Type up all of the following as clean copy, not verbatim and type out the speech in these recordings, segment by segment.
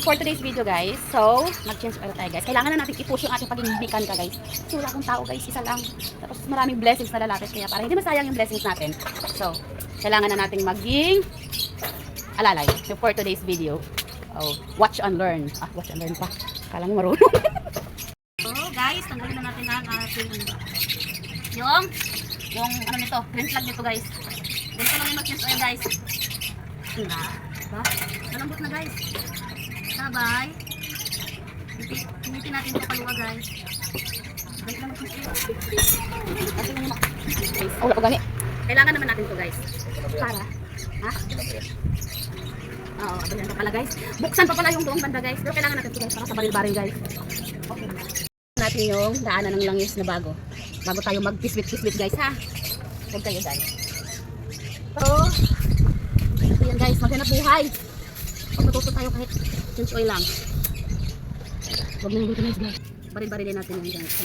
for today's video guys, so mag-change oil tayo guys. Kailangan na natin i-push yung ating pagiging mechanic guys. So wala akong tao guys, isa lang. Tapos maraming blessings na lalapit kaya para hindi masayang yung blessings natin. So, kailangan na nating maging alalay for today's video. Oh, watch and learn. Watch and learn pa. Kala mo marunong. So guys, tanggalin na natin ang ating yung ano nito, green flag nito guys. Ganito lang yung mag-change oil guys. Diba? Malambot na guys. Sabay. Pinitin natin ito kaluwa guys. Ganito lang mag-change oil. Kasi lang yung wala pa gani. Kailangan naman natin ito guys. Para. Oo, abayan pa pala guys. Buksan pa pala yung doong banda guys. Pero kailangan natin ito guys para sa baril-baril guys. Okay. Natin yung daanan ng langis na bago tayo mag-piswit guys ha. Huwag kayo guys. So, ayan guys, maghanap buhay. Huwag matuto tayo kahit change oil lang. Huwag na yung guys. Baril-barilin natin yung guys.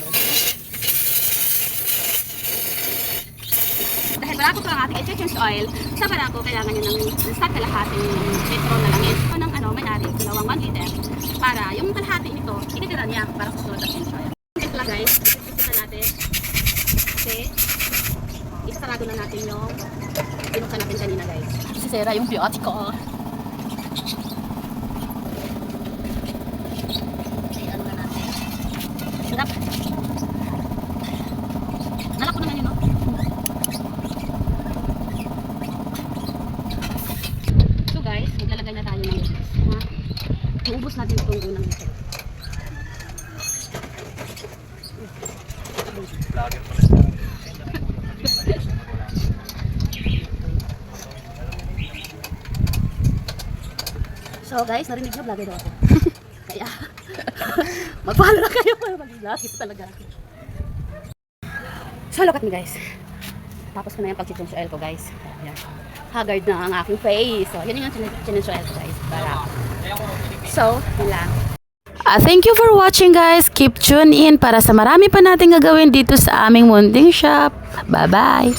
Dahil barako pa lang ating i-change oil, sa barako kailangan nyo ng sa kalahating litro na langis o ng may-ari, dalawang 1 liter para yung kalahati nito, ititira niya para susunod na change oil. Ito lang guys, ipipita natin kasi isasarado na natin yung binuksan natin kanina guys. Sisera yung biyot ko. Ayan na natin. Sarap. Nalak ko naman yun, no? So guys, maglalagay na tayo ng lettuce. Iubos natin itong unang ito. So guys, narinig nyo, vlogger daw ako. Kaya, mag-follow na kayo para mag-vlog. Ito talaga. So look at me guys. Tapos ko na yung pag-change oil ko guys. Ayan. Haggard na ang aking face. So, yun yung change oil ko guys. Para. So, yun lang. Thank you for watching guys. Keep tuned in para sa marami pa natin gagawin dito sa aming munting shop. Bye-bye!